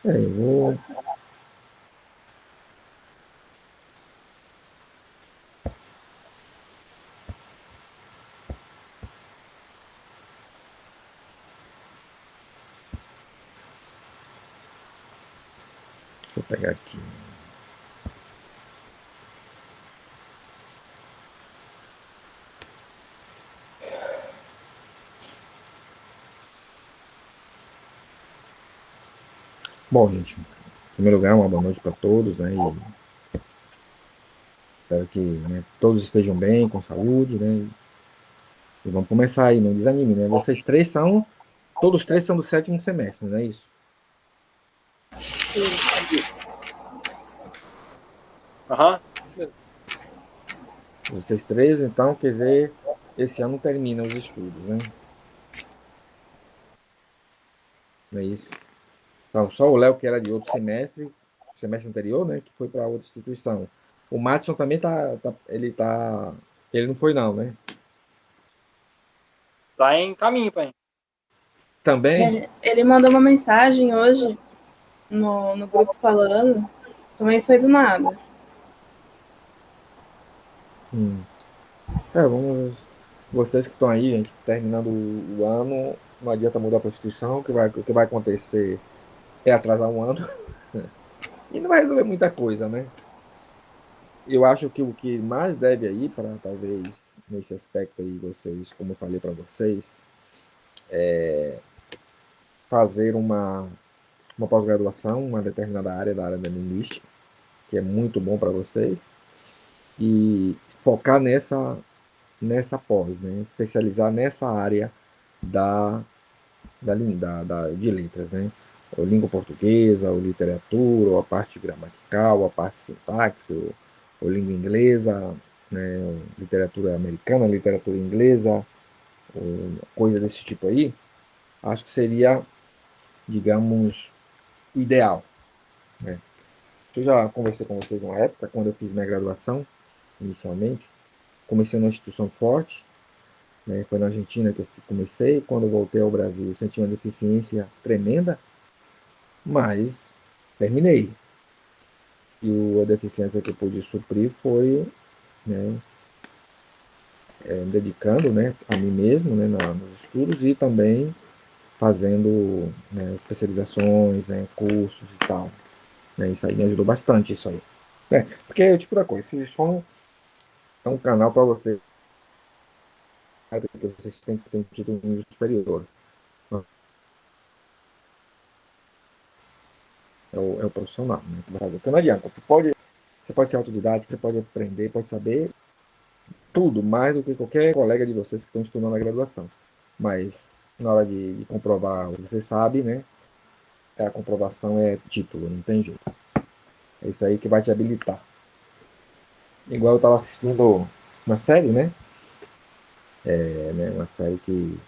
Eu vou. Deixa eu pegar aqui. Bom, gente, em primeiro lugar, uma boa noite para todos, né? E espero que, né, todos estejam bem, com saúde, né? E vamos começar aí, não desanime, né? Vocês três são. Todos três são do sétimo semestre, não é isso? Aham. Vocês três, então, quer dizer, esse ano termina os estudos, né? Não é isso? Então, só o Léo, que era de outro semestre anterior, né? Que foi para outra instituição. O Matson também ele tá. Ele não foi, não, né? Tá em caminho, pai. Também. Ele mandou uma mensagem hoje no grupo falando. Também foi do nada. Hum. Vamos. Vocês que estão aí, gente, terminando o ano, não adianta mudar para a instituição, o que vai acontecer é atrasar um ano e não vai resolver muita coisa, né? Eu acho que o que mais deve aí, para talvez nesse aspecto aí, vocês, como eu falei para vocês, fazer uma pós-graduação, uma determinada área da área da linguística, que é muito bom para vocês, e focar nessa pós, né? Especializar nessa área da, de letras, né? Ou língua portuguesa, ou literatura, ou a parte gramatical, ou a parte sintaxe, ou língua inglesa, né? Ou literatura americana, literatura inglesa, ou coisa desse tipo aí, acho que seria, digamos, ideal, né? Eu já conversei com vocês uma época, quando eu fiz minha graduação, inicialmente, comecei numa instituição forte, né? Foi na Argentina que eu comecei, quando eu voltei ao Brasil, eu senti uma deficiência tremenda, mas terminei. E a deficiência que eu pude suprir foi, né, me dedicando, né, a mim mesmo, né, nos estudos e também fazendo, né, especializações, né, cursos e tal. Né, isso aí me ajudou bastante, isso aí. Porque é o tipo da coisa, se for um canal para você, que vocês têm que ter um título de nível superior. É o profissional, né, que vai fazer. Porque não adianta, você pode ser autodidático, você pode aprender, pode saber tudo, mais do que qualquer colega de vocês que estão estudando a graduação. Mas na hora de comprovar o que você sabe, né? A comprovação é título, não tem jeito. É isso aí que vai te habilitar. Igual eu estava assistindo uma série, né? Uma série que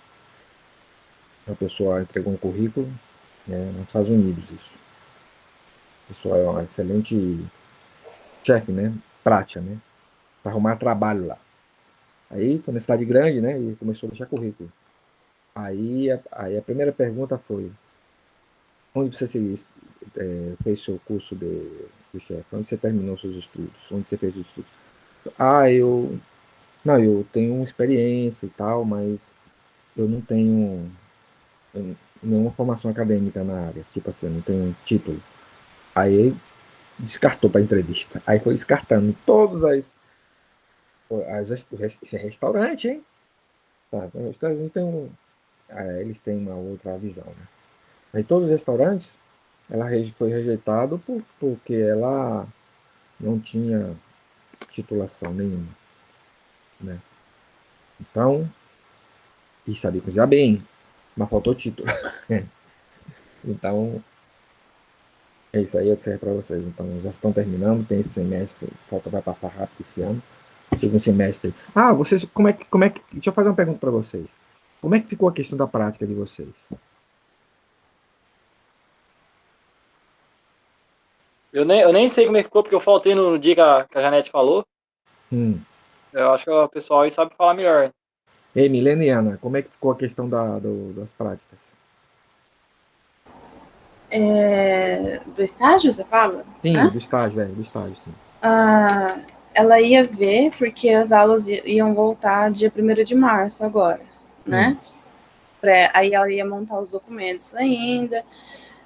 a pessoa entregou um currículo, né, nos Estados Unidos, isso. A pessoa é uma excelente chefe, né? Prática, né? Para arrumar trabalho lá. Aí, foi na cidade grande, né? E começou a deixar currículo. Aí a primeira pergunta foi: onde você fez seu curso de chefe? Onde você terminou seus estudos? Onde você fez os estudos? Ah, eu. Não, eu tenho uma experiência e tal, mas eu não tenho nenhuma formação acadêmica na área. Tipo assim, eu não tenho um título. Aí descartou para entrevista. Aí foi descartando todas esse é restaurante, hein? Tá, os restaurantes não tem eles têm uma outra visão, né? Aí todos os restaurantes, ela foi rejeitado porque ela não tinha titulação nenhuma, né? Então, e sabia cozinhar bem, mas faltou título. Então, é isso aí, é o que serve para vocês. Então, já estão terminando, tem esse semestre, falta vai passar rápido esse ano. Chega um semestre. Ah, vocês, deixa eu fazer uma pergunta para vocês. Como é que ficou a questão da prática de vocês? Eu nem sei como é que ficou, porque eu faltei no dia que a Janete falou. Hum. Eu acho que o pessoal aí sabe falar melhor. Ei, Mileniana, como é que ficou a questão das práticas? do estágio, você fala? Sim, Né? do estágio, sim. Ela ia ver, porque as aulas iam voltar dia 1º de março agora, né? Aí ela ia montar os documentos ainda.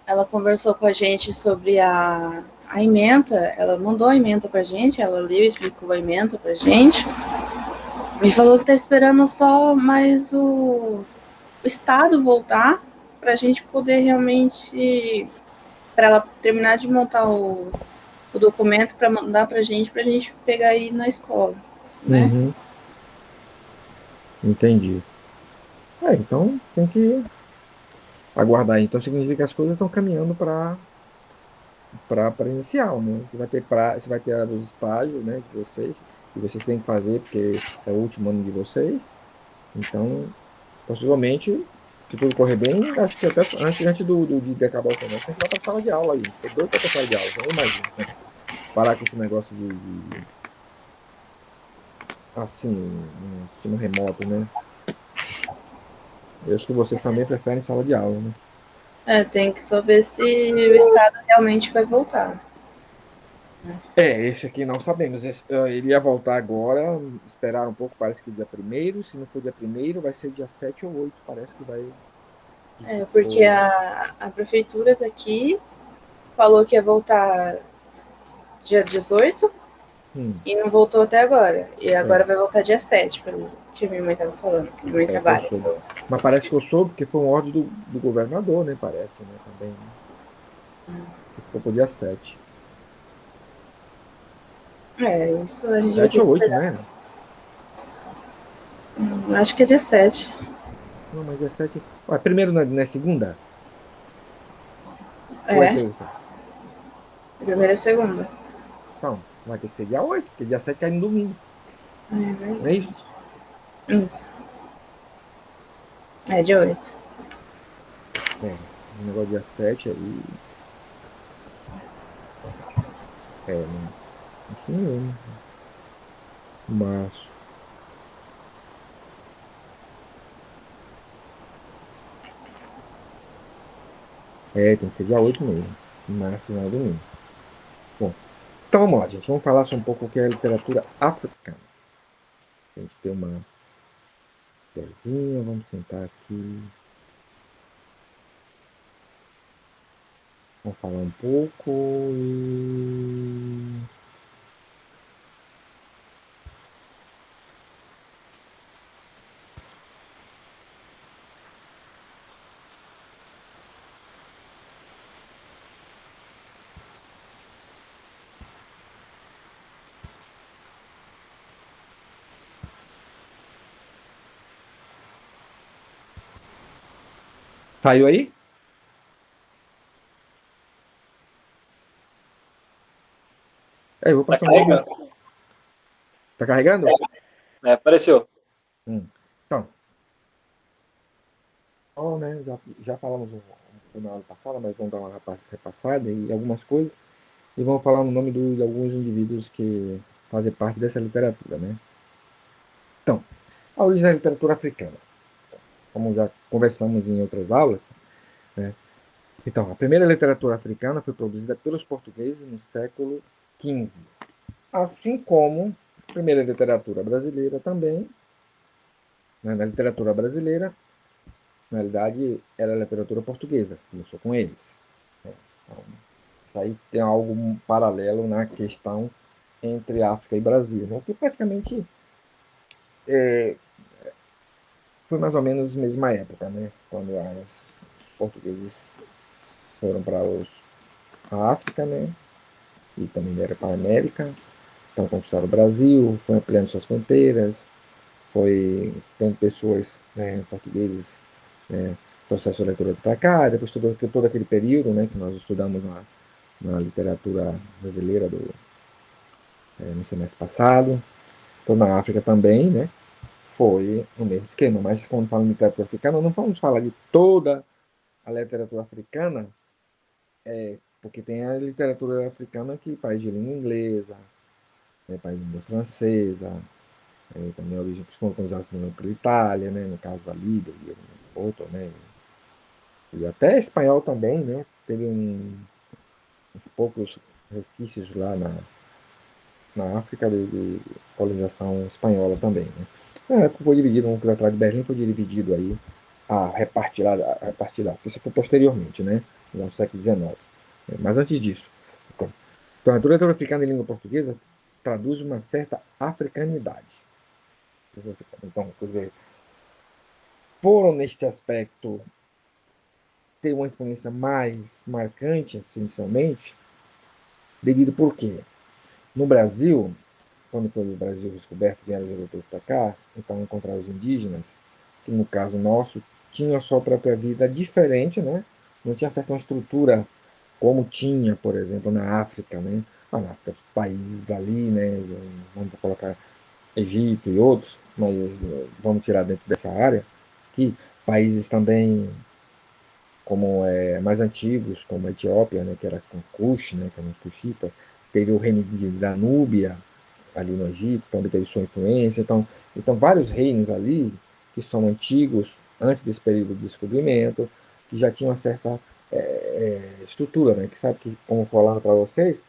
Ela conversou com a gente sobre a ementa. Ela mandou a ementa pra gente, ela leu e explicou a ementa pra gente. E falou que tá esperando só mais o Estado voltar pra gente poder realmente, para ela terminar de montar o documento para mandar pra gente pegar aí na escola, né? Uhum, entendi. Então tem que aguardar. Então significa que as coisas estão caminhando para inicial, né? Você vai ter os estágios, né, de vocês, que vocês têm que fazer, porque é o último ano de vocês. Então, possivelmente, se tudo correr bem, acho que até antes de acabar o semestre, a gente vai para a sala de aula aí. Tô doido para a sala de aula, eu imagino, né? Parar com esse negócio assim, um ensino remoto, né? Eu acho que vocês também preferem sala de aula, né? Tem que só ver se o Estado realmente vai voltar. Esse aqui não sabemos. Ele ia voltar agora, esperar um pouco, parece que dia 1º. Se não for dia 1º, vai ser dia 7 ou 8, parece que vai. Porque a prefeitura daqui falou que ia voltar dia 18 Hum, e não voltou até agora. E agora é, vai voltar dia 7, pelo que minha mãe estava falando, que minha mãe que eu trabalha. soube. Mas parece que eu soube que foi uma ordem do governador, né? Parece, né? Também, né? Que ficou pro dia 7. Isso a gente vai ter 7 que ou 8, esperar. né? Acho que é dia 7. Não, mas dia 7. Ué, primeiro não é segunda? Ou é É, terça? primeira e segunda. Então, vai ter que ser dia 8, porque dia 7 cai no domingo. É Não é verdade. isso? Isso. É dia 8. O negócio dia 7 aí. Não. Isso mesmo. Março. Tem que ser dia 8 mesmo. Março não é domingo. Bom, então vamos lá, gente. Vamos falar só um pouco o que é a literatura africana. A gente tem uma pezinha, vamos sentar aqui. Vamos falar um pouco e. Saiu aí? Eu vou Tá passar um pouco. carregando. Tá carregando? Apareceu. Então, né, já falamos na aula passada, mas vamos dar uma repassada e algumas coisas. E vamos falar no nome de alguns indivíduos que fazem parte dessa literatura, né? Então, a origem da literatura africana. Como já conversamos em outras aulas, né? Então, a primeira literatura africana foi produzida pelos portugueses no século XV, assim como a primeira literatura brasileira também, né? Na literatura brasileira, na realidade, era a literatura portuguesa, começou com eles, né? Então, isso aí tem algo paralelo na questão entre África e Brasil, né? Que praticamente foi mais ou menos a mesma época, né? Quando os portugueses foram para a África, né? E também vieram para a América, então conquistaram o Brasil, foi ampliando suas fronteiras, foi tendo pessoas, né, portugueses, né, trouxeram sua leitura para cá, depois todo aquele período, né, que nós estudamos na literatura brasileira no semestre passado, então na África também, né, foi o mesmo esquema, mas quando falamos de literatura africana, não vamos falar de toda a literatura africana, porque tem a literatura africana que faz de língua inglesa, né, faz de língua francesa, também a origem colonizadas pela Itália, né, no caso da Líbia e outro, né, e até espanhol também, né, teve poucos resquícios lá na África de colonização espanhola também, né? Na época foi dividido, um atrás de Berlim foi dividido aí a repartir da África. Isso foi posteriormente, né? No século XIX. Mas antes disso. Então, a literatura africana em língua portuguesa traduz uma certa africanidade. Então, quer dizer, foram neste aspecto ter uma influência mais marcante, essencialmente, devido por quê? No Brasil, quando foi o Brasil descoberto, vieram os europeus para cá, então encontraram os indígenas, que no caso nosso, tinham a sua própria vida diferente, né? Não tinha certa uma estrutura como tinha, por exemplo, na África, né? Na África, países ali, né? Vamos colocar Egito e outros, mas vamos tirar dentro dessa área, que países também como mais antigos, como a Etiópia, né, que era com Cush, né, que eram os Cushitas, teve o reino da Núbia, ali no Egito, também teve sua influência. Então, vários reinos ali, que são antigos, antes desse período de descobrimento, que já tinham uma certa estrutura, né, que sabe que, como falando para vocês,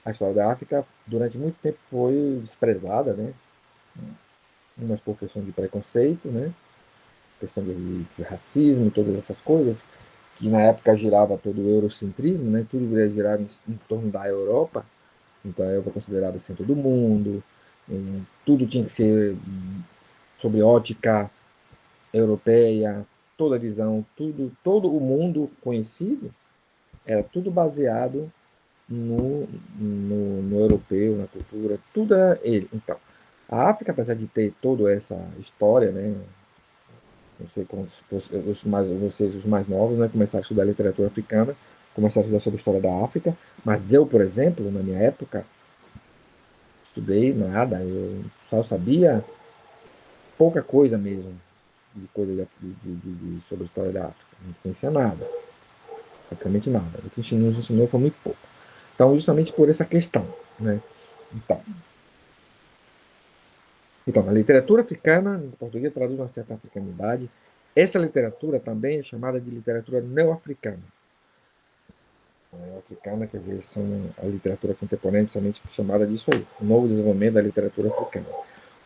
a história da África, durante muito tempo, foi desprezada, né, umas por questão de preconceito, né, questão de racismo, todas essas coisas, que na época girava todo o eurocentrismo, né? Tudo girava em torno da Europa, então a Europa é considerada o centro do mundo, tudo tinha que ser sobre ótica europeia, toda a visão, tudo, todo o mundo conhecido era tudo baseado no europeu, na cultura, tudo era ele. Então, a África, apesar de ter toda essa história, né? Não sei como vocês, os mais novos, né, começaram a estudar literatura africana, começaram a estudar sobre a história da África, mas eu, por exemplo, na minha época, estudei nada, eu só sabia pouca coisa mesmo de coisa sobre a história da África. Não conhecia nada, praticamente nada. O que nos ensinou foi muito pouco. Então, justamente por essa questão, né? Então, então, a literatura africana, em português, traduz uma certa africanidade. Essa literatura também é chamada de literatura não-africana. Africana, quer dizer, são a literatura contemporânea, somente chamada disso aí, o novo desenvolvimento da literatura africana.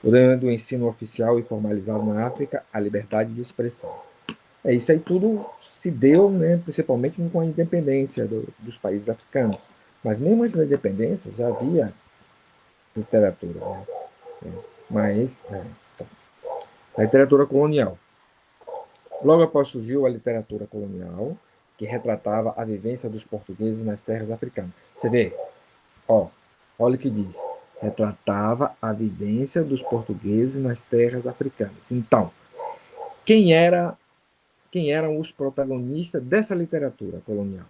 O do ensino oficial e formalizado na África, a liberdade de expressão. Isso aí tudo se deu, né, principalmente com a independência dos países africanos. Mas mesmo antes da independência já havia literatura, né? Mas, então, a literatura colonial. Logo após surgiu a literatura colonial, que retratava a vivência dos portugueses nas terras africanas. Você vê, olha o que diz. Retratava a vivência dos portugueses nas terras africanas. Então, quem eram os protagonistas dessa literatura colonial?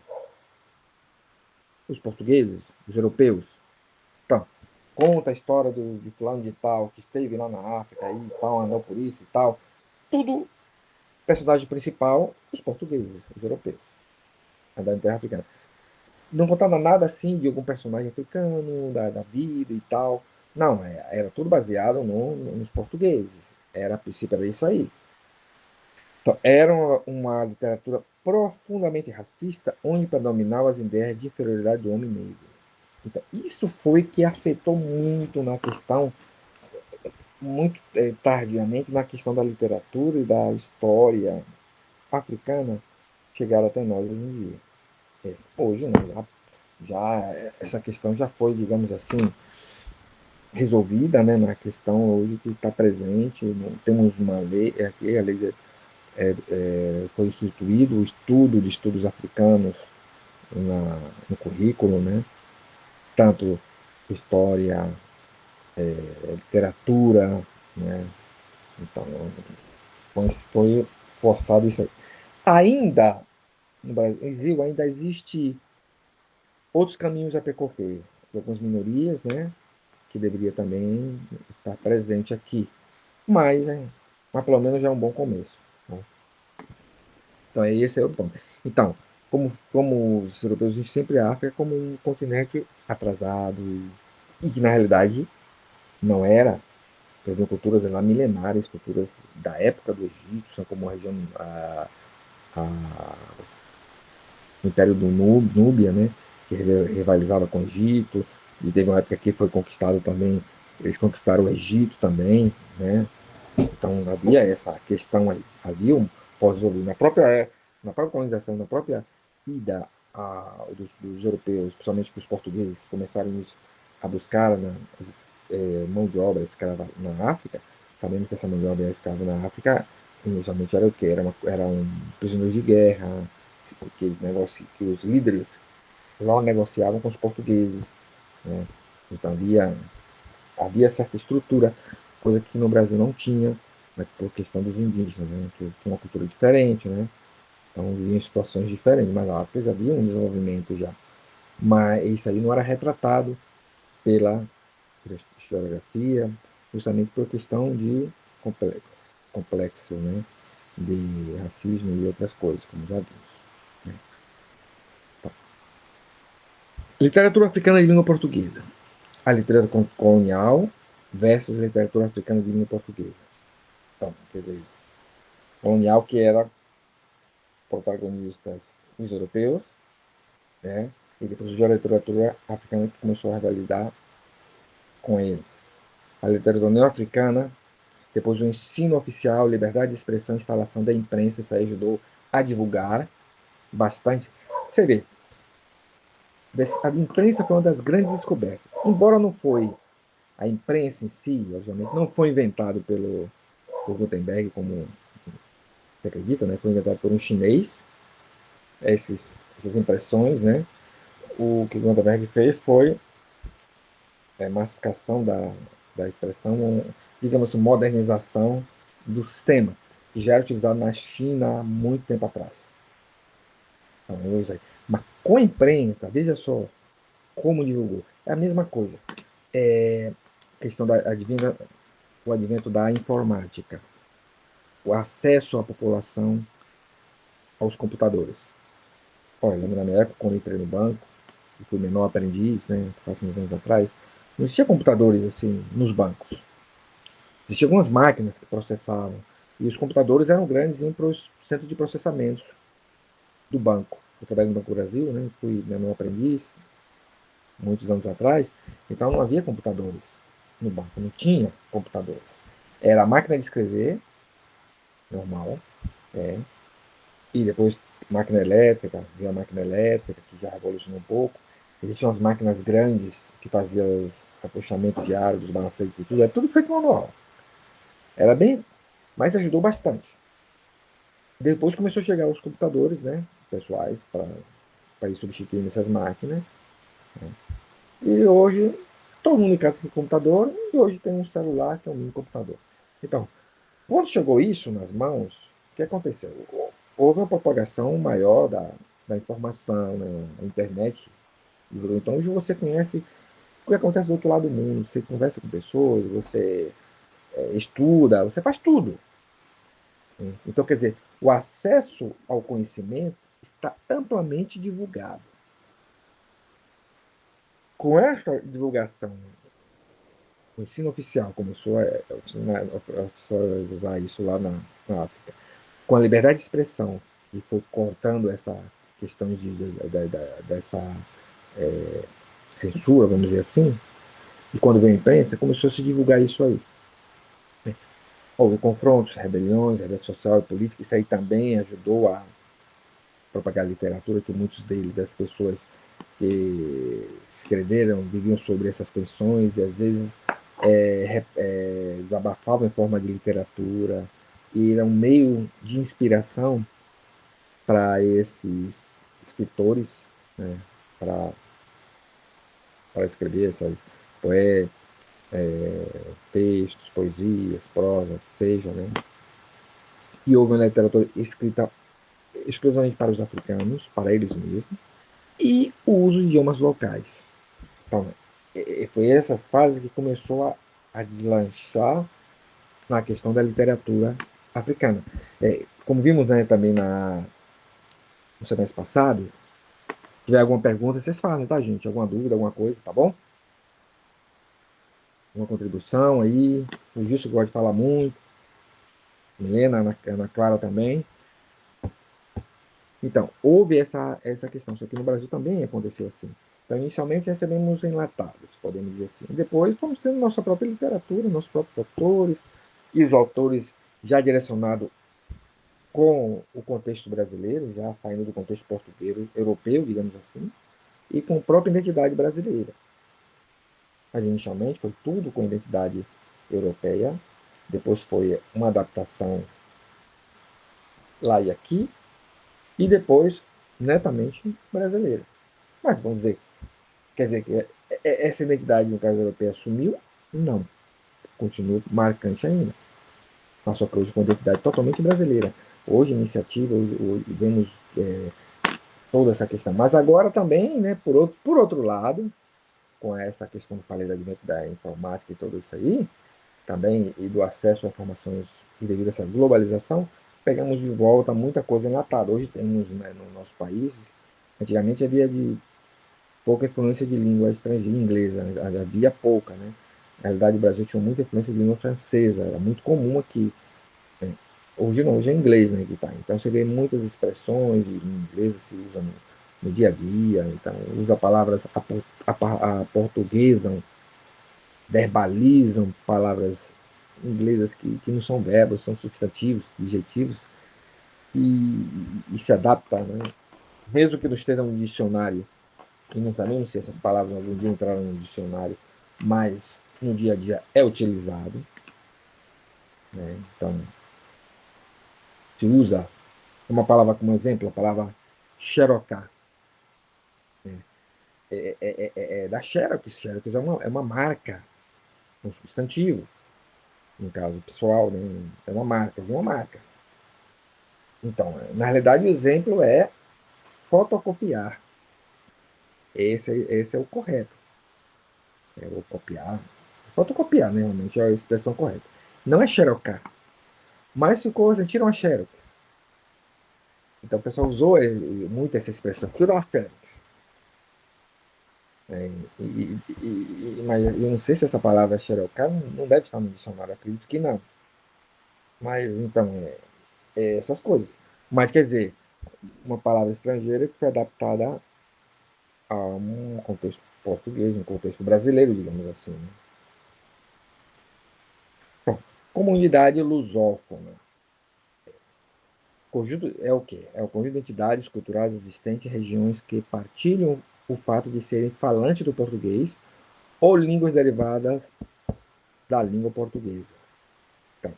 Os portugueses, os europeus. Então, conta a história de fulano de tal, que esteve lá na África e tal, andou por isso e tal. Tudo, personagem principal, os portugueses, os europeus, andando em terra africana. Não contava nada assim de algum personagem africano, da vida e tal. Não, era tudo baseado nos portugueses. A princípio era isso aí. Então, era uma literatura profundamente racista, onde predominavam as ideias de inferioridade do homem negro. Então, isso foi que afetou muito na questão, muito tardiamente, na questão da literatura e da história africana chegar até nós hoje em dia. Hoje não, já essa questão já foi, digamos assim, resolvida, né, na questão hoje que está presente. Temos uma lei, aqui a lei foi instituído o estudo de estudos africanos no currículo, né, tanto história, literatura, né, então foi forçado isso aí. Ainda no Brasil ainda existe outros caminhos a percorrer, de algumas minorias, né, que deveria também estar presente aqui. Mas pelo menos já é um bom começo. Né? Então, esse é o ponto. Então, como os europeus veem sempre a África como um continente atrasado e que, na realidade, não era. Eles culturas lá milenares, culturas da época do Egito, são como a região, o Império do Núbia, né? que rivalizava com o Egito, e teve uma época que foi conquistado também, eles conquistaram o Egito também, né? Então havia essa questão aí, havia um pós-islamismo na própria colonização, na própria ida dos europeus, principalmente dos portugueses que começaram a buscar mão de obra escrava na África, sabendo que essa mão de obra escrava na África inicialmente era o quê? Eram prisioneiros de guerra, que os líderes lá negociavam com os portugueses, né? Então havia certa estrutura, coisa que no Brasil não tinha, né, por questão dos indígenas, né, que tinha uma cultura diferente, né? Então viviam em situações diferentes, mas lá havia um desenvolvimento já. Mas isso aí não era retratado pela historiografia, justamente por questão de complexo, né, de racismo e outras coisas, como já vimos, né? Então, literatura africana de língua portuguesa. A literatura colonial versus literatura africana de língua portuguesa. Então, quer dizer, colonial que era protagonistas os europeus, né? E depois a literatura africana que começou a rivalizar com eles. A literatura neo-africana, depois o ensino oficial, liberdade de expressão, instalação da imprensa, isso aí ajudou a divulgar bastante. Você vê, a imprensa foi uma das grandes descobertas. Embora não foi a imprensa em si, obviamente, não foi inventado por Gutenberg, como você acredita, né? Foi inventado por um chinês, essas impressões, né? O que Gutenberg fez foi massificação da expressão, digamos assim, modernização do sistema, que já era utilizado na China há muito tempo atrás. Então, mas com a imprensa, veja só como divulgou. É a mesma coisa. Questão o advento da informática, o acesso à população aos computadores. Olha, lembro na minha época, quando eu entrei no banco, eu fui menor aprendiz, né, faz uns anos atrás, não existia computadores assim nos bancos. Existiam algumas máquinas que processavam. E os computadores eram grandes para os centros de processamento do banco. Eu trabalhei no Banco do Brasil, né? Fui menor aprendiz, muitos anos atrás. Então não havia computadores no banco, não tinha computadores. Era a máquina de escrever, normal, e depois máquina elétrica, veio a máquina elétrica, que já revolucionou um pouco. Existiam as máquinas grandes que faziam o apuxamento diário dos balancetes e tudo, era tudo feito manual. Era bem, mas ajudou bastante. Depois começou a chegar os computadores, né, pessoais, para ir substituindo essas máquinas, né? E hoje, todo mundo em casa tem computador, e hoje tem um celular que é um mini computador. Então, quando chegou isso nas mãos, o que aconteceu? Houve uma propagação maior da informação, né? A internet. Então, hoje você conhece o que acontece do outro lado do mundo, você conversa com pessoas, você estuda, você faz tudo. Então, quer dizer, o acesso ao conhecimento está amplamente divulgado. Com essa divulgação, o ensino oficial começou a oficializar isso lá na África, com a liberdade de expressão, e foi cortando essa questão dessa censura, vamos dizer assim, e quando veio a imprensa, começou a se divulgar isso aí. Houve confrontos, rebeliões, rebelião social e política, isso aí também ajudou a propagar literatura, que muitos das pessoas que escreveram viviam sobre essas tensões e às vezes desabafavam em forma de literatura e era um meio de inspiração para esses escritores, né, para escrever essas poemas, textos, poesias, prosa, que seja, né? E houve uma literatura escrita exclusivamente para os africanos, para eles mesmos, e o uso de idiomas locais. Então, foi essas fases que começou a deslanchar na questão da literatura africana. Como vimos, né, também no semestre passado, se tiver alguma pergunta, vocês fazem, tá, gente? Alguma dúvida, alguma coisa, tá bom? Uma contribuição aí. O Justo gosta de falar muito. Milena, Ana Clara também. Então, houve essa questão. Isso aqui no Brasil também aconteceu assim. Então, inicialmente recebemos enlatados, podemos dizer assim. Depois fomos tendo nossa própria literatura, nossos próprios autores, e os autores já direcionados com o contexto brasileiro, já saindo do contexto português, europeu, digamos assim, e com a própria identidade brasileira. Mas inicialmente foi tudo com identidade europeia, depois foi uma adaptação lá e aqui, e depois netamente brasileira. Mas vamos dizer, quer dizer que essa identidade, no caso europeia, sumiu? Não. Continua marcante ainda. Mas só que hoje com identidade totalmente brasileira. Hoje, iniciativa, hoje vemos toda essa questão. Mas agora também, né, por outro lado, com essa questão que eu falei da informática e tudo isso aí, também, e do acesso a informações e devido a essa globalização, pegamos de volta muita coisa enlatada. Hoje temos, né, no nosso país, antigamente havia pouca influência de língua estrangeira, inglesa, né? Havia pouca, né? Na realidade, o Brasil tinha muita influência de língua francesa, era muito comum aqui. Né? Hoje não, hoje é inglês, né, que tá. Então você vê muitas expressões em inglês se usam no dia a dia, então usa palavras aportuguesam, verbalizam palavras inglesas que não são verbos, são substantivos, adjetivos, e se adapta, né? Mesmo que não esteja no dicionário, e não sabemos se essas palavras algum dia entraram no dicionário, mas no dia a dia é utilizado, né? Então, se usa uma palavra como exemplo, a palavra xerocar, né? É da Xerox. Xerox é uma marca, um substantivo, no caso pessoal, né? É uma marca, de uma marca. Então, na realidade, o exemplo é fotocopiar. Esse é o correto. É o copiar. Fotocopiar, né, realmente, é a expressão correta. Não é xerocar. Mas ficou, sentiram a xerox. Então o pessoal usou muito essa expressão, tirar a xerox. É, mas eu não sei se essa palavra xerocar não deve estar no dicionário, acredito que não. Mas então, essas coisas. Mas quer dizer, uma palavra estrangeira que foi adaptada a um contexto português, um contexto brasileiro, digamos assim. Né? Bom, comunidade lusófona. Conjunto é o quê? É o conjunto de entidades culturais existentes em regiões que partilham o fato de serem falantes do português ou línguas derivadas da língua portuguesa. Então,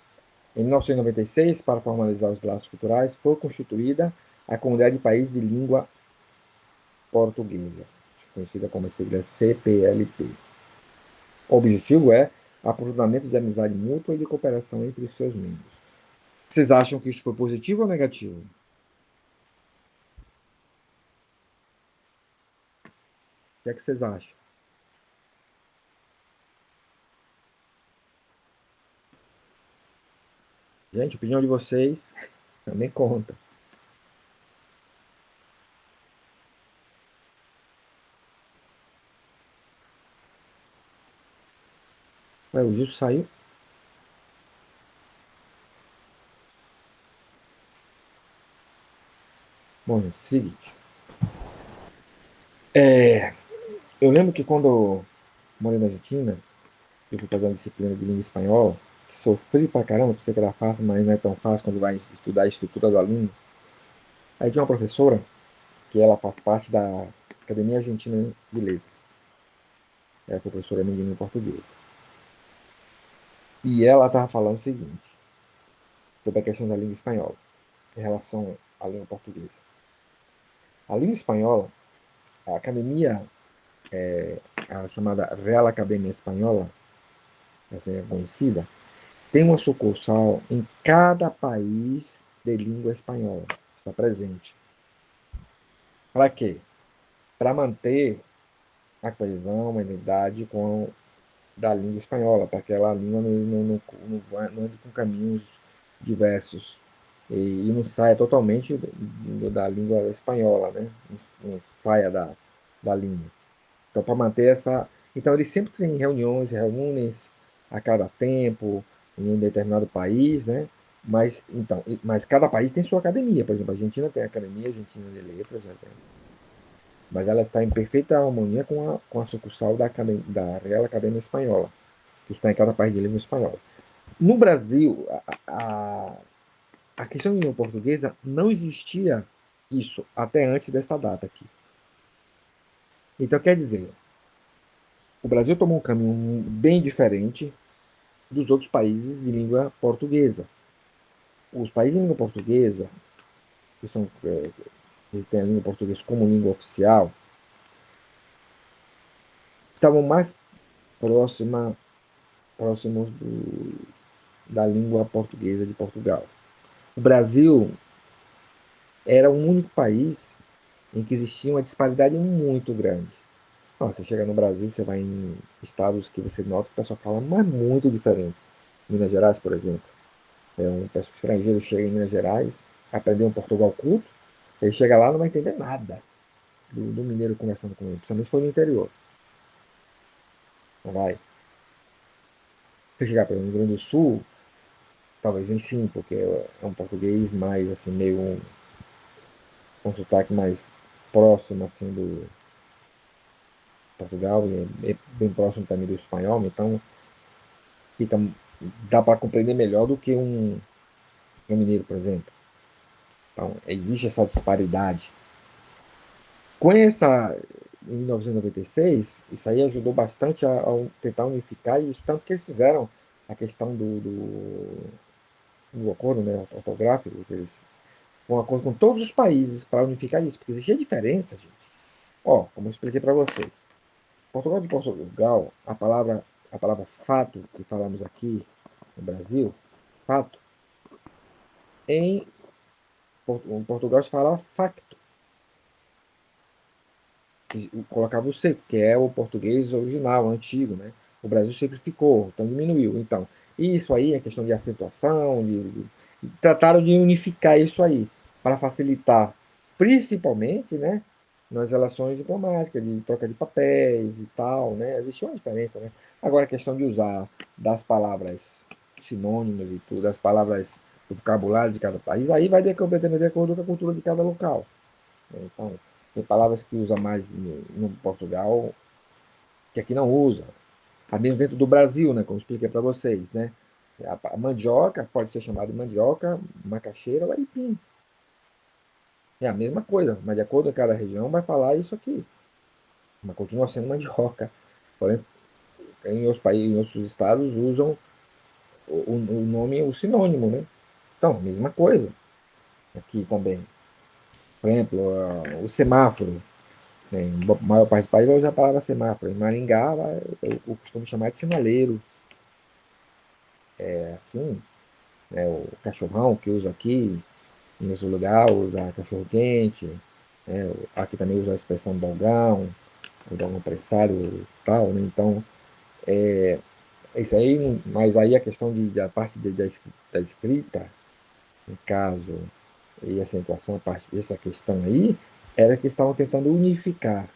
em 1996, para formalizar os laços culturais, foi constituída a Comunidade de Países de Língua Portuguesa, conhecida como a sigla CPLP. O objetivo é aprofundamento de amizade mútua e de cooperação entre os seus membros. Vocês acham que isso foi positivo ou negativo? O que é que vocês acham? Gente, a opinião de vocês também conta. Ué, o Gilson saiu? Bom, gente, seguinte. Eu lembro que quando eu morei na Argentina, eu fui fazer uma disciplina de língua espanhola, que sofri pra caramba, pensei que era fácil, mas não é tão fácil quando vai estudar a estrutura da língua. Aí tinha uma professora, que ela faz parte da Academia Argentina de Letras. Ela foi professora minha de língua portuguesa. E ela estava falando o seguinte, sobre a questão da língua espanhola, em relação à língua portuguesa. A língua espanhola, a academia, a chamada Real Academia Espanhola, essa é conhecida, tem uma sucursal em cada país de língua espanhola. Está presente. Para quê? Para manter a coesão, a identidade da língua espanhola, para que aquela língua não ande com caminhos diversos e não saia totalmente da língua espanhola, né? Não saia da língua. Então, para manter essa. Então, eles sempre têm reuniões, reúnem a cada tempo, em um determinado país, né? Mas cada país tem sua academia. Por exemplo, a Argentina tem a Academia Argentina de Letras, né? Mas ela está em perfeita harmonia com a sucursal da Real Academia Espanhola, que está em cada país de língua espanhola. No Brasil, a questão de língua portuguesa não existia isso até antes dessa data aqui. Então, quer dizer, o Brasil tomou um caminho bem diferente dos outros países de língua portuguesa. Os países de língua portuguesa, que têm a língua portuguesa como língua oficial, estavam mais próximos da língua portuguesa de Portugal. O Brasil era o único país em que existia uma disparidade muito grande. Você chega no Brasil, você vai em estados que você nota que o pessoal fala, mas muito diferente. Minas Gerais, por exemplo. Um pessoal estrangeiro chega em Minas Gerais, aprender um Portugal culto, ele chega lá e não vai entender nada do mineiro conversando com ele, principalmente se for no interior. Não vai. Se chegar para o Rio Grande do Sul, talvez nem sim, porque é um português mais, assim, meio com um sotaque mais próximo, assim, do Portugal, e é bem próximo também do espanhol, então fica, dá para compreender melhor do que um mineiro, por exemplo. Então, existe essa disparidade. Com essa, em 1996, isso aí ajudou bastante a tentar unificar, e tanto que eles fizeram a questão do acordo, né, ortográfico, um acordo com todos os países para unificar isso, porque existia diferença, gente. Como eu expliquei para vocês. Portugal de Portugal, a palavra fato, que falamos aqui no Brasil, fato, em Portugal se fala facto. E colocava o C, que é o português original, antigo, né? O Brasil simplificou, então diminuiu. Então, isso aí é questão de acentuação, trataram de unificar isso aí, para facilitar, principalmente, né, nas relações diplomáticas, de troca de papéis e tal, né? Existia uma diferença, né? Agora, a questão de usar das palavras sinônimas e tudo, das palavras do vocabulário de cada país, aí vai completamente de acordo com a cultura de cada local, né? Então, tem palavras que usa mais no Portugal que aqui não usa. A mesmo dentro do Brasil, né? Como eu expliquei para vocês, né? A mandioca pode ser chamada de mandioca, macaxeira ou aipim. É a mesma coisa, mas de acordo com cada região vai falar isso aqui. Mas continua sendo mandioca. Porém, em outros países, em outros estados usam o nome, o sinônimo, né? Então, mesma coisa aqui também. Por exemplo, o semáforo. Em maior parte do país vai usar a palavra semáforo. Em Maringá, eu costumo chamar de sinaleiro. É assim, né? O cachorrão que usa aqui, em outro lugar usa cachorro-quente. Né? Aqui também usa a expressão dogão, o dogão pressado e tal, né? Então, isso aí, mas aí a questão a parte da escrita, no caso, e a acentuação, a parte dessa questão aí, era que estavam tentando unificar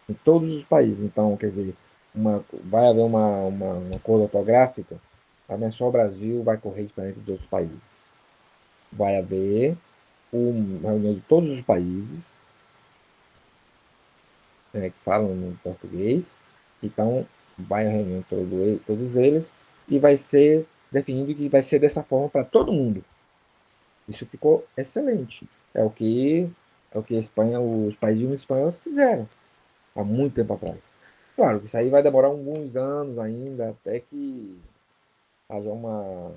em todos os países. Então, quer dizer, vai haver uma coisa ortográfica, mas não é só o Brasil vai correr diferente dos outros países. Vai haver uma reunião de todos os países, né, que falam no português. Então, vai a reunião de todos eles e vai ser definido que vai ser dessa forma para todo mundo. Isso ficou excelente. É o que a Espanha, os países espanhóis fizeram há muito tempo atrás. Claro que isso aí vai demorar alguns anos ainda, até que haja uma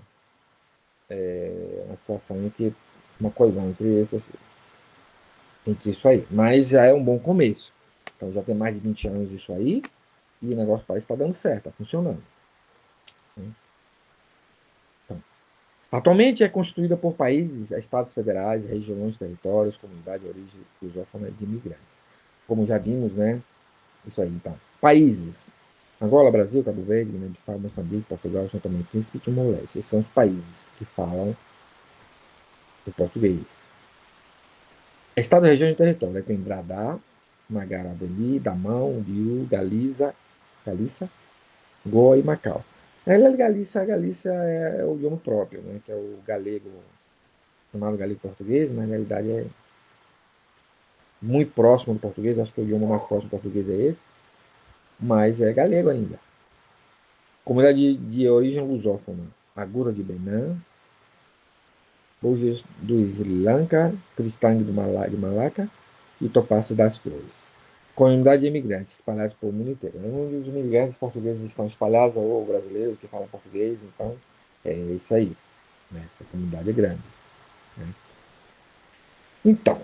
situação em que uma coesão entre isso aí. Mas já é um bom começo. Então já tem mais de 20 anos isso aí, e o negócio parece estar dando certo, está funcionando. Então, atualmente é constituída por países, estados federais, regiões, territórios, comunidade, origem lusófona de imigrantes. Como já vimos, né? Isso aí, então. Países. Angola, Brasil, Cabo Verde, Guiné-Bissau, Moçambique, Portugal, São Tomé e Príncipe e Timor-Leste. Esses são os países que falam o português. Estado, região e território. Aí tem Bradá, Magarabeli, Damão, Diu, Galiza, Goa e Macau. A Galícia é o idioma próprio, né? Que é o galego, chamado galego português, mas na realidade é muito próximo do português. Acho que o idioma mais próximo do português é esse, mas é galego ainda. Comunidade de origem lusófona: Agura de Benin, Bouges do Sri Lanka, Cristang de Malaca e Topázio das Flores. Comunidade de imigrantes espalhados pelo mundo inteiro. Os imigrantes portugueses estão espalhados, ou brasileiros que falam português, então é isso aí. Né? Essa comunidade é grande. Né? Então,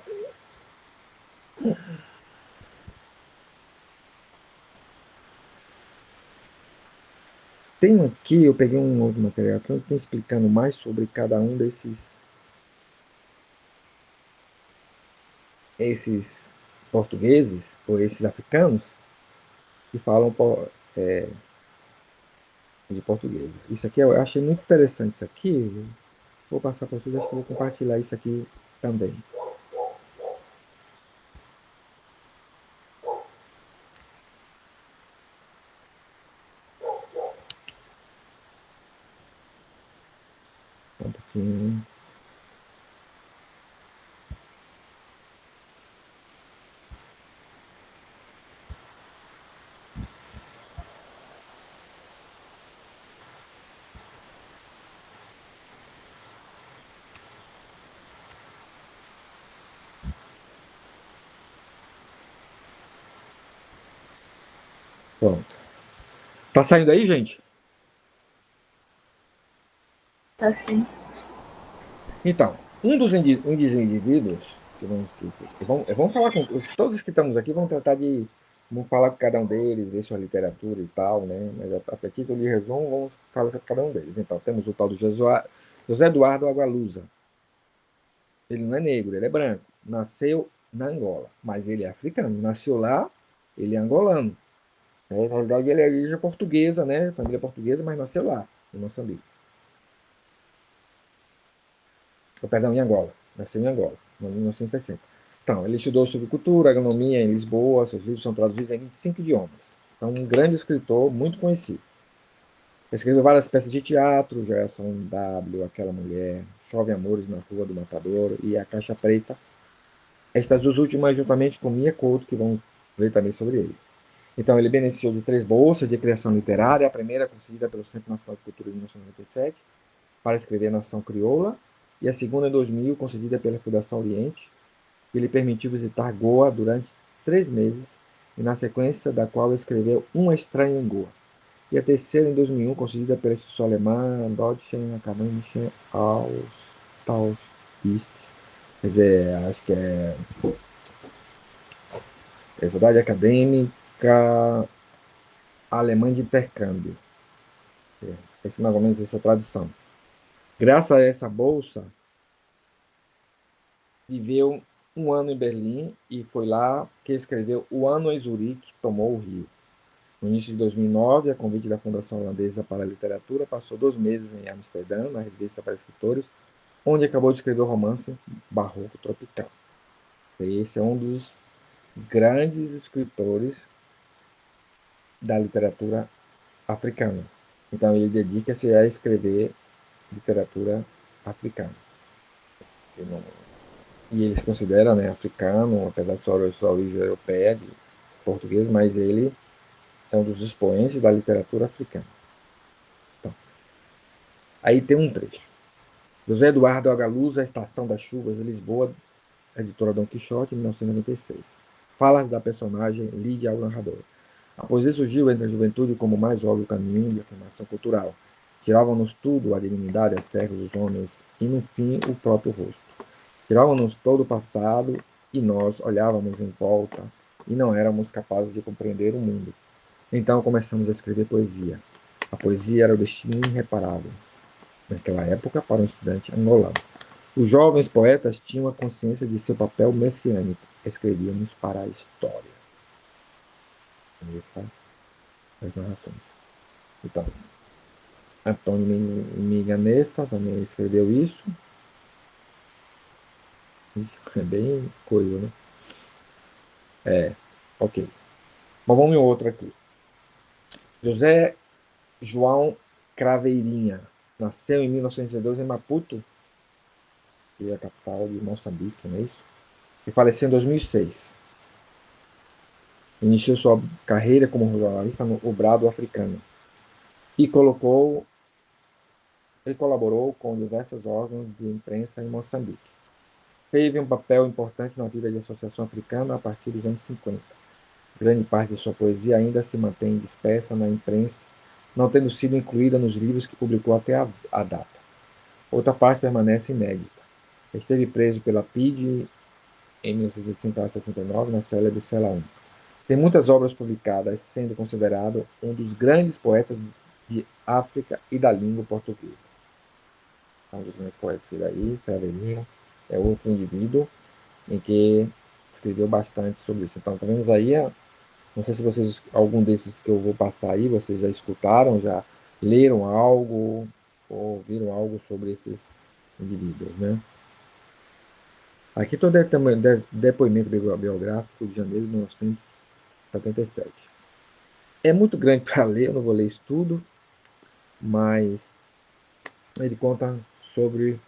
tem aqui, eu peguei um outro material que eu estou explicando mais sobre cada um esses portugueses, ou esses africanos, que falam de português. Isso aqui eu achei muito interessante. Isso aqui, vou passar para vocês, acho que vou compartilhar isso aqui também. Um pouquinho. Pronto. Tá saindo aí, gente? Tá assim. Então, um dos indivíduos, vamos falar com todos que estamos aqui, vamos tratar de, vamos falar com cada um deles, ver sua literatura e tal, né? Mas a título de resumo, vamos falar sobre cada um deles. Então, temos o tal do José Eduardo Agualusa. Ele não é negro, ele é branco. Nasceu na Angola, mas ele é africano. Nasceu lá, ele é angolano. Na realidade, ele é origem portuguesa, né? Família portuguesa, mas nasceu lá, em Moçambique. Perdão, em Angola. Nasceu em Angola, em 1960. Então, ele estudou sobre cultura, agronomia em Lisboa. Seus livros são traduzidos em 25 idiomas. Então, um grande escritor, muito conhecido. Escreveu várias peças de teatro, Geração W, Aquela Mulher, Chove Amores na Rua do Matador e A Caixa Preta. Estas duas últimas, juntamente com Mia Couto, que vão ver também sobre ele. Então, ele beneficiou de 3 bolsas de criação literária, a primeira concedida pelo Centro Nacional de Cultura de 1997, para escrever Nação Crioula, e a segunda, em 2000, concedida pela Fundação Oriente, que lhe permitiu visitar Goa durante 3 meses, e na sequência da qual escreveu Uma Estranha em Goa. E a terceira, em 2001, concedida pela instituição alemã Deutschen Akademische Austauschdienst. Quer dizer, acho que é Sociedade Acadêmica Alemã de Intercâmbio. Essa é mais ou menos essa tradução. Graças a essa bolsa, viveu um ano em Berlim e foi lá que escreveu O Ano em Zurique, Tomou o Rio. No início de 2009, a convite da Fundação Holandesa para a Literatura, passou 2 meses em Amsterdã, na residência para escritores, onde acabou de escrever o romance Barroco Tropical. Esse é um dos grandes escritores da literatura africana. Então, ele dedica-se a escrever literatura africana. E ele se considera, né, africano, apesar de sua origem europeia, de português, mas ele é um dos expoentes da literatura africana. Então, aí tem um trecho. José Eduardo Agalusa, A Estação das Chuvas, Lisboa, editora Dom Quixote, 1996. Fala da personagem Lídia ao narrador. A poesia surgiu entre a juventude como o mais óbvio caminho de afirmação cultural. Tiravam-nos tudo, a dignidade, as terras, os homens, e no fim o próprio rosto. Tiravam-nos todo o passado e nós olhávamos em volta e não éramos capazes de compreender o mundo. Então começamos a escrever poesia. A poesia era o destino irreparável, naquela época, para um estudante angolano. Os jovens poetas tinham a consciência de seu papel messiânico. Escrevíamos para a história. Essas narrações. Então, Antônio Miganessa também escreveu isso. É bem coisa, né? Ok. Mas vamos em outro aqui. José João Craveirinha nasceu em 1912 em Maputo, que é a capital de Moçambique, não é isso? E faleceu em 2006. Iniciou sua carreira como jornalista no O Brado Africano e ele colaborou com diversos órgãos de imprensa em Moçambique. Teve um papel importante na vida da Associação Africana a partir dos anos 50. Grande parte de sua poesia ainda se mantém dispersa na imprensa, não tendo sido incluída nos livros que publicou até a data. Outra parte permanece inédita. Esteve preso pela PIDE em 1969 na cela de Cela 1. Tem muitas obras publicadas, sendo considerado um dos grandes poetas de África e da língua portuguesa. Um dos grandes poetas daí, Craveirinha, é outro indivíduo em que escreveu bastante sobre isso. Então, vemos aí, não sei se vocês, algum desses que eu vou passar aí, vocês já escutaram, já leram algo, ou viram algo sobre esses indivíduos, né? Aqui todo depoimento biográfico de janeiro de 1977. É muito grande para ler, eu não vou ler isso tudo, mas ele conta sobre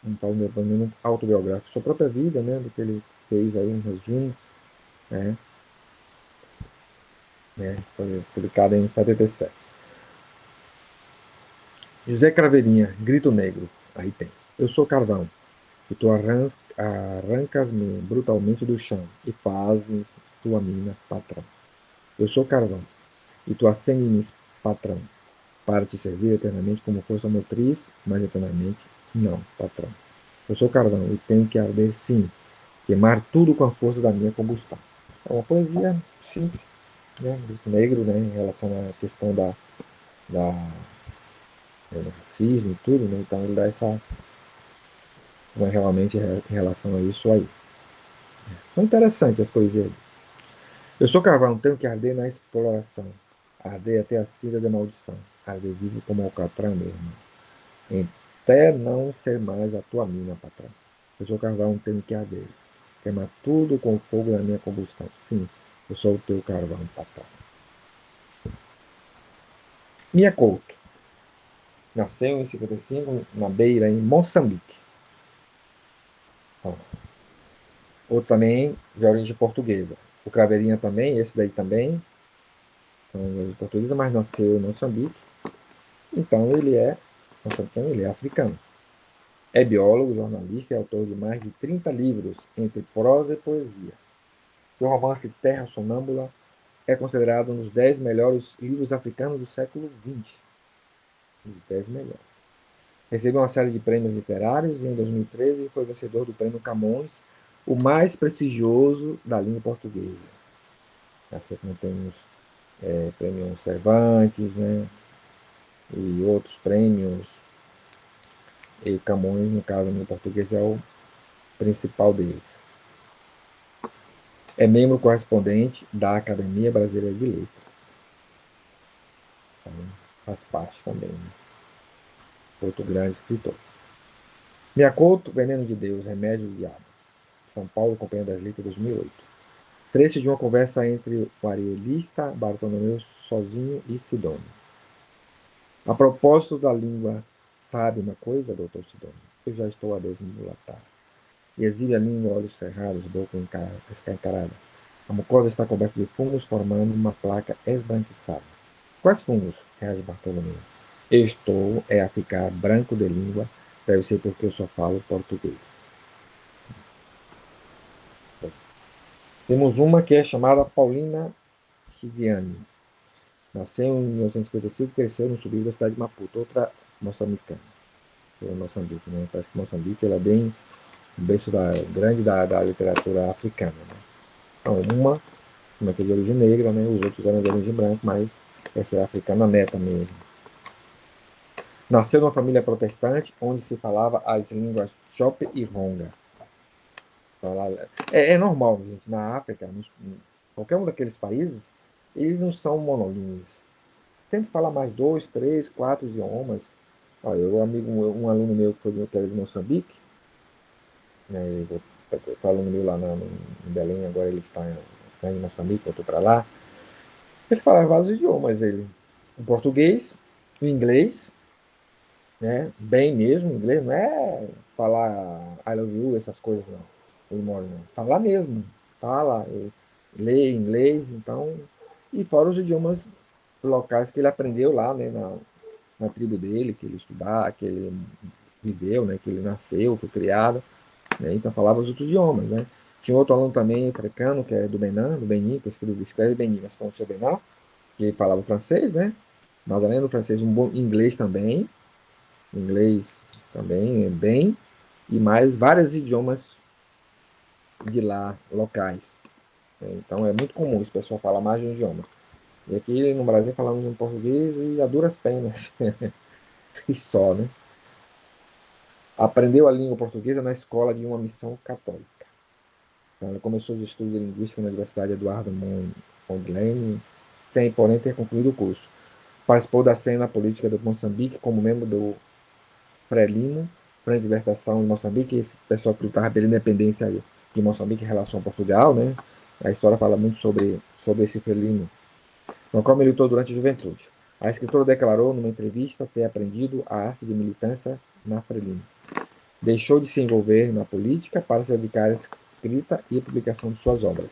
um depoimento autobiográfico, sua própria vida, né, do que ele fez aí, um resumo, foi publicado em 77. José Craveirinha, Grito Negro, aí tem. Eu sou carvão, e tu arrancas-me brutalmente do chão, e fazes tua mina patrão. Eu sou carvão, e tu acende-me patrão, para te servir eternamente como força motriz, mas eternamente não, patrão. Eu sou carvão, e tenho que arder sim, queimar tudo com a força da minha combustão. É uma poesia simples, né? Grito Negro, né? Em relação à questão do racismo e tudo, né? Então ele dá essa, realmente em relação a isso aí. São interessantes as poesias. Eu sou carvão, tenho que arder na exploração, arder até a cinza da maldição, arder vivo como alcatrão mesmo, até não ser mais a tua mina, patrão. Eu sou carvão, tenho que arder, queimar tudo com o fogo da minha combustão. Sim, eu sou o teu carvão, patrão. Mia Couto nasceu em 55 na Beira, em Moçambique. Outro também de origem portuguesa. O Craveirinha também, esse daí também, são de origem portuguesa, mas nasceu em Moçambique. Então ele é africano. É biólogo, jornalista e autor de mais de 30 livros, entre prosa e poesia. Seu romance Terra Sonâmbula é considerado um dos 10 melhores livros africanos do século XX. Os 10 melhores. Recebeu uma série de prêmios literários e em 2013 foi vencedor do Prêmio Camões, o mais prestigioso da língua portuguesa. Assim como temos prêmio Cervantes, né? E outros prêmios. E Camões, no caso, no português, é o principal deles. É membro correspondente da Academia Brasileira de Letras. Então, faz parte também. Né? Outro grande escritor. Mia Couto, Veneno de Deus, Remédio do Diabo. São Paulo, Companhia das Letras, 2008. Trecho de uma conversa entre o arielista Bartolomeu Sozinho e Sidônio. A propósito da língua, sabe uma coisa, doutor Sidônio? Eu já estou a desmulatar. E exibe a língua, olhos cerrados, boca escancarada. A mucosa está coberta de fungos, formando uma placa esbranquiçada. Quais fungos? Reage Bartolomeu. Eu estou a ficar branco de língua, deve ser porque eu só falo português. Temos uma que é chamada Paulina Chiziane. Nasceu em 1955 e cresceu no subúrbio da cidade de Maputo, outra moçambicana. Moçambique, né? Parece que Moçambique ela é bem o berço grande da literatura africana. Né? Então, uma que é de origem negra, né? Os outros eram de origem branca, mas essa é africana neta mesmo. Nasceu numa família protestante, onde se falava as línguas Chope e Ronga. É normal, gente, na África, qualquer um daqueles países, eles não são monolíngues. Sempre fala mais 2, 3, 4 idiomas. Olha, um aluno meu que era de Moçambique, né, o aluno meu lá em Belém, agora ele está em Moçambique, eu estou para lá. Ele fala vários idiomas, o português, o inglês, né? Bem mesmo, inglês não é falar I love you, essas coisas não. Good morning, não. Tá lá mesmo, tá lá. Ele lê inglês, então, e fora os idiomas locais que ele aprendeu lá, né, na tribo dele, que ele estudava, que ele viveu, né, que ele nasceu, foi criado, né, então falava os outros idiomas, né. Tinha outro aluno também africano, que é do Benin, do Benin, que escreve Benin, mas pronuncia Benin, que ele falava francês, né, mas além do francês, um bom inglês também, bem, e mais vários idiomas de lá, locais. Né? Então é muito comum esse pessoal falar mais de um idioma. E aqui no Brasil falamos em português e a duras penas. E só, né? Aprendeu a língua portuguesa na escola de uma missão católica. Então, ele começou os estudos de linguística na Universidade Eduardo Mondlane, sem, porém, ter concluído o curso. Participou da cena política do Moçambique como membro do Frelimo, Frente de Libertação de Moçambique, esse pessoal que lutava pela independência de Moçambique em relação a Portugal, né? A história fala muito sobre esse Frelimo, no qual militou durante a juventude. A escritora declarou, numa entrevista, ter aprendido a arte de militância na Frelimo. Deixou de se envolver na política para se dedicar à escrita e à publicação de suas obras.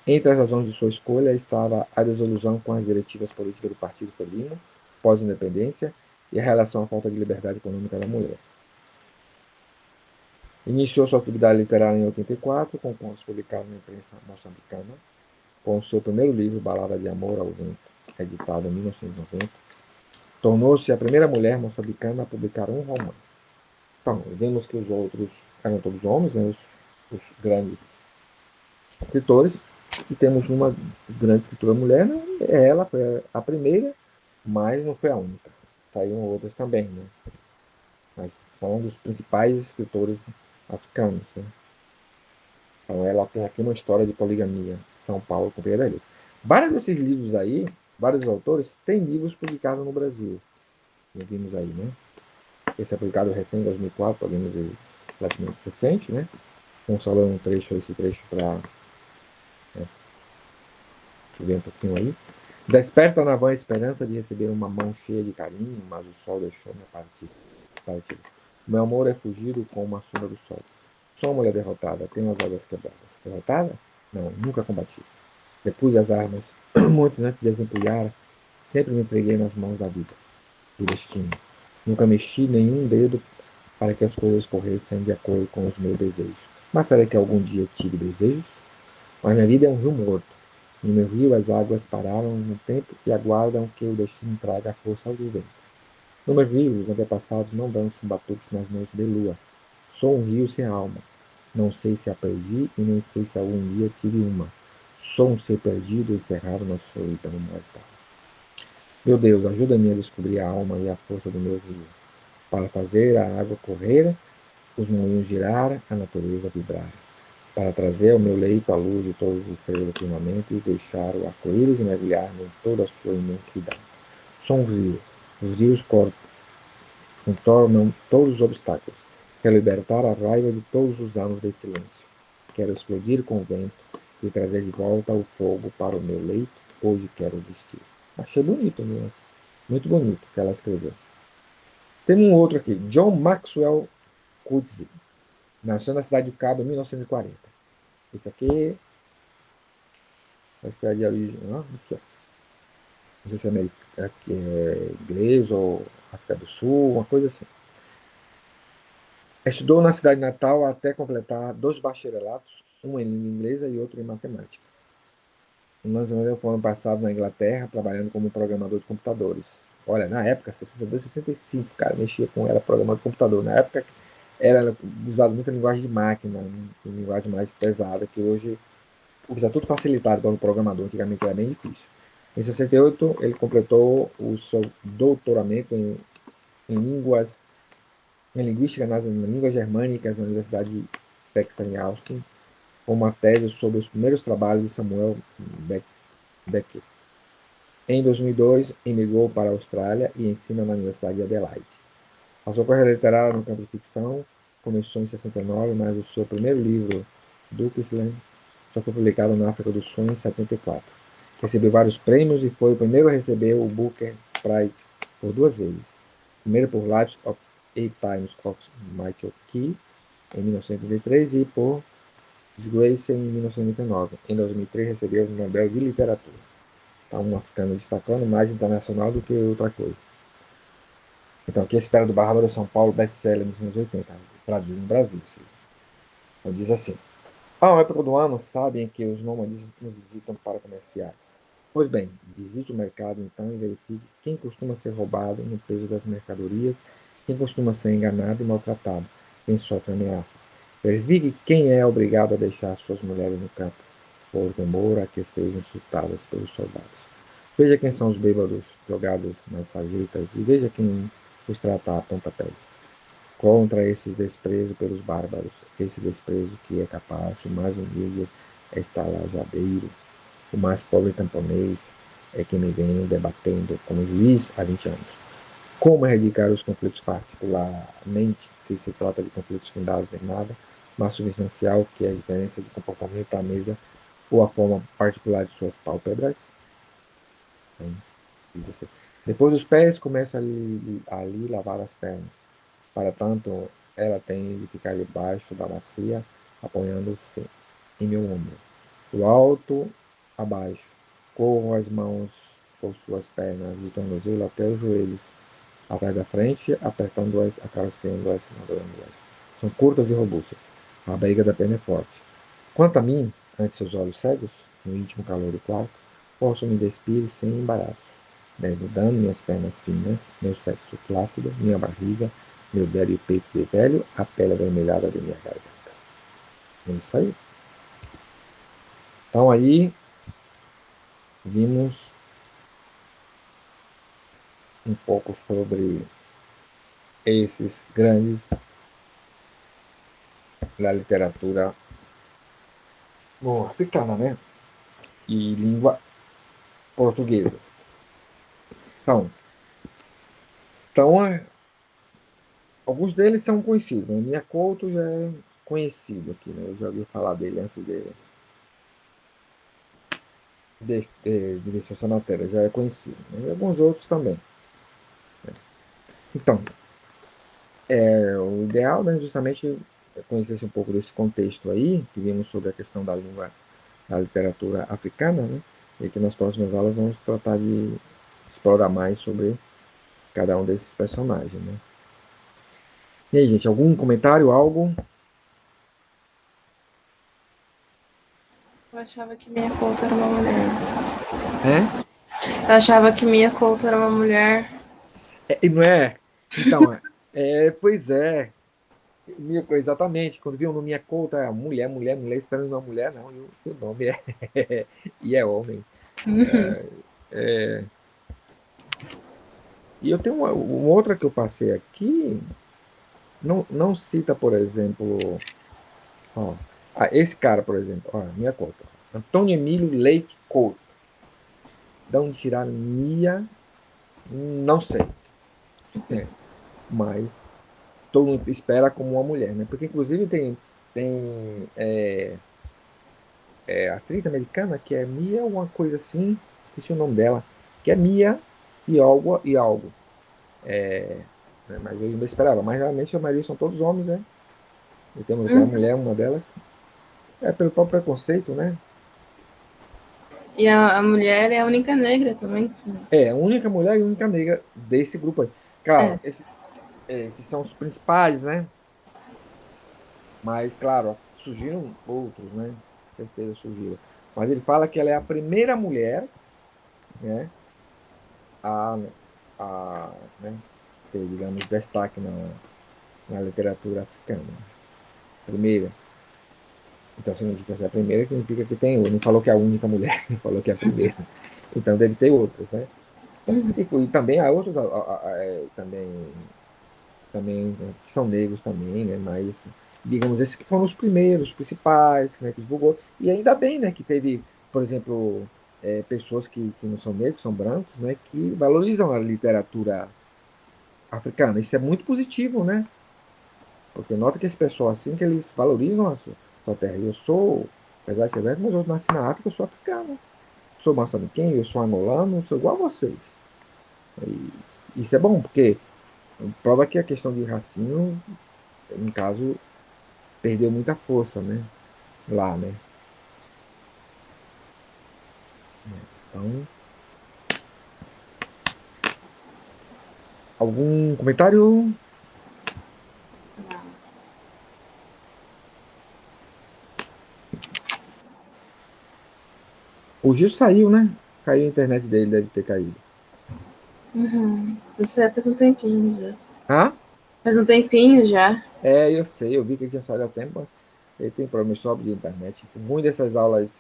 Entre as razões de sua escolha estava a desilusão com as diretivas políticas do Partido Frelimo, pós-independência, e a relação à falta de liberdade econômica da mulher. Iniciou sua atividade literária em 84, com contos publicados na imprensa moçambicana, com o seu primeiro livro, Balada de Amor ao Vento, editado em 1990. Tornou-se a primeira mulher moçambicana a publicar um romance. Então, vemos que os outros eram todos homens, né, os grandes escritores, e temos uma grande escritora mulher, né? Ela foi a primeira, mas não foi a única. Saíram outras também, né? Mas foi um dos principais escritores africanos. Né? Então ela tem aqui uma história de poligamia, São Paulo, com Pedro Leite. Vários desses livros aí, vários autores, têm livros publicados no Brasil. Já vimos aí, né? Esse é publicado recém, em 2004, podemos dizer, relativamente recente, né? Vamos falar um trecho, esse trecho para ver um pouquinho aí. Desperta na vã a esperança de receber uma mão cheia de carinho, mas o sol deixou-me partir. Meu amor é fugido como a sombra do sol. Sou uma mulher derrotada, tenho as asas quebradas. Derrotada? Não, nunca combati. Depus as armas, muitos antes de as empunhar, sempre me entreguei nas mãos da vida, do destino. Nunca mexi nenhum dedo para que as coisas corressem de acordo com os meus desejos. Mas será que algum dia tive desejos? Mas minha vida é um rio morto. No meu rio as águas pararam no tempo e aguardam que o destino traga a força ao vento. No meu rio os antepassados não dançam batuques nas noites de lua. Sou um rio sem alma. Não sei se a perdi e nem sei se algum dia tive uma. Sou um ser perdido encerrado na solidão mortal. Meu Deus, ajuda-me a descobrir a alma e a força do meu rio, para fazer a água correr, os moinhos girar, a natureza vibrar, para trazer ao meu leito a luz de todas as estrelas do firmamento e deixar o arco-íris mergulhar-me em toda a sua imensidade. Sou um rio. Os rios contornam todos os obstáculos. Quero libertar a raiva de todos os anos de silêncio. Quero explodir com o vento e trazer de volta o fogo para o meu leito. Hoje quero existir. Achei bonito, né? Muito bonito que ela escreveu. Tem um outro aqui, John Maxwell Coetzee. Nasceu na cidade de Cabo em 1940. Esse aqui vai esperar de origem. Aqui, ó. Não sei se é inglês ou África do Sul, uma coisa assim. Estudou na cidade natal até completar 2 bacharelatos, um em língua inglesa e outro em matemática. No ano passado na Inglaterra, trabalhando como programador de computadores. Olha, na época, 62, 65, cara, mexia com era programador de computador. Na época era usado muita linguagem de máquina, linguagem mais pesada, que hoje usa tudo facilitado para o programador, antigamente era bem difícil. Em 68, ele completou o seu doutoramento em linguística nas línguas germânicas na Universidade de Texas em Austin, com uma tese sobre os primeiros trabalhos de Samuel Beckett. Em 2002, emigrou para a Austrália e ensina na Universidade de Adelaide. A sua carreira literária no campo de ficção começou em 69, mas o seu primeiro livro, Dukesland, só foi publicado na África do Sul em 74. Recebeu vários prêmios e foi o primeiro a receber o Booker Prize por 2 vezes. Primeiro por Lives of Eight Times of Michael Key, em 1933, e por Disgrace, em 1999. Em 2003, recebeu o Nobel de Literatura. Está um africano destacando, mais internacional do que outra coisa. Então, aqui a Espera do Bárbaro, São Paulo, best-seller nos anos 80, traduzido no Brasil. Então, diz assim: há uma época do ano, sabem que os nômades nos visitam para comerciar. Pois bem, visite o mercado então e verifique quem costuma ser roubado no peso das mercadorias, quem costuma ser enganado e maltratado, quem sofre ameaças. Verifique quem é obrigado a deixar suas mulheres no campo, por temor a que sejam chutadas pelos soldados. Veja quem são os bêbados jogados nas sarjetas e veja quem os trata a pontapés. Contra esse desprezo pelos bárbaros, esse desprezo que é capaz, o mais humilde é estalajadeiro, o mais pobre camponês é quem me vem debatendo como juiz há 20 anos. Como erradicar os conflitos particularmente, se trata de conflitos fundados em nada, mas substancial, que é a diferença de comportamento à mesa ou a forma particular de suas pálpebras? Então, diz assim. Depois dos pés, começa ali lavar as pernas. Para tanto, ela tem de ficar debaixo da bacia, apoiando-se em meu ombro. Do alto a baixo, corro as mãos por suas pernas, de tornozelo até os joelhos, atrás da frente, apertando-as, acariciando-as, madurando-as. São curtas e robustas. A barriga da perna é forte. Quanto a mim, ante seus olhos cegos, no íntimo calor do quarto, posso me despir sem embaraço, desnudando minhas pernas finas, meu sexo flácido, minha barriga, meu débil peito de velho, a pele avermelhada de minha garganta. É isso aí. Então aí vimos um pouco sobre esses grandes da literatura africana, né? E língua portuguesa. Então, alguns deles são conhecidos. Né? Minha Couto já é conhecido aqui, né? Eu já ouvi falar dele antes de ver essa matéria, já é conhecido. Né? E alguns outros também. Então, o ideal, né, justamente é conhecer um pouco desse contexto aí, que vimos sobre a questão da língua, da literatura africana, né? E que nas próximas aulas vamos tratar de explorar mais sobre cada um desses personagens, né? E aí, gente, algum comentário, algo? Eu achava que Mia Couto era uma mulher. É? Eu achava que Mia Couto era uma mulher. Não é? Então, pois é. Exatamente. Quando viu o nome é Couto, é mulher, mulher, mulher, esperando uma mulher, não. E o nome e é homem. É, e eu tenho uma outra que eu passei aqui, não cita, por exemplo, ó, esse cara, por exemplo, ó, minha conta, Antônio Emílio Leite Couto. De onde tiraram Mia, não sei. Mas todo mundo espera como uma mulher, né? Porque inclusive tem atriz americana que é Mia, uma coisa assim, esqueci o nome dela, que é Mia e algo. Né? Mas eu ainda esperava. Mas realmente a maioria são todos homens, né? E temos aquela mulher, uma delas. É pelo próprio preconceito, né? E a mulher é a única negra também. É, a única mulher e a única negra desse grupo aí. Claro, É. esses são os principais, né? Mas, claro, surgiram outros, né? Com certeza surgiram. Mas ele fala que ela é a primeira mulher, né? A, né? Ter, digamos, destaque na literatura africana. Primeira. Então, significa que é a primeira, significa que tem outra. Não falou que é a única mulher, falou que é a primeira. Então, deve ter outras, né? E também há outros também né, que são negros também, né? Mas, digamos, esses que foram os primeiros, os principais, né? Que divulgou. E ainda bem, né? Que teve, por exemplo, pessoas que não são negros, são brancos, né? Que valorizam a literatura africana. Isso é muito positivo, né? Porque nota que esse pessoal assim, que eles valorizam a sua terra. Eu sou, apesar de ser branco, mas eu nasci na África, eu sou africano. Sou moçambiquenho, eu sou angolano, sou igual a vocês. Isso é bom, porque prova que a questão de racinho, no caso, perdeu muita força, né? Lá, né? Então, algum comentário? Não. O Gil saiu, né? Caiu a internet dele, deve ter caído. Uhum. Isso é, faz um tempinho já. Ah? Faz um tempinho já. É, eu sei, eu vi que ele tinha saído há tempo. Ele tem problema só de internet. O ruim dessas aulas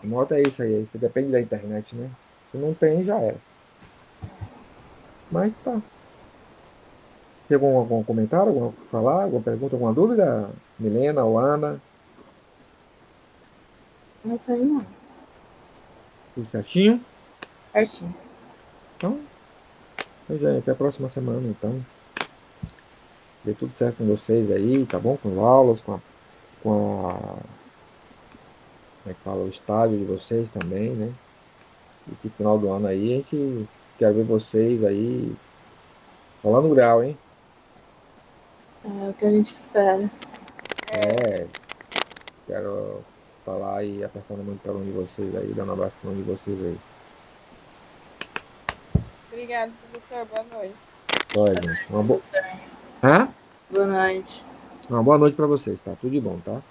remotas é isso aí. Você depende da internet, né? Se não tem, já era. Mas tá. Tem algum comentário, alguma falar, alguma pergunta, alguma dúvida? Milena ou Ana? Não tem, não. Tudo certinho? Certinho. Então, gente, até a próxima semana, então. Dê tudo certo com vocês aí, tá bom? Com as aulas, com a, como é que fala, o estágio de vocês também, né? E que final do ano aí a gente quer ver vocês aí rolando grau, hein? É o que a gente espera. É, quero falar e apertando muito para um de vocês aí, dando um abraço para um de vocês aí. Obrigada, professor. Boa noite. Olha, gente, Professor. Hã? Boa noite. Uma boa noite para vocês, tá? Tudo de bom, tá?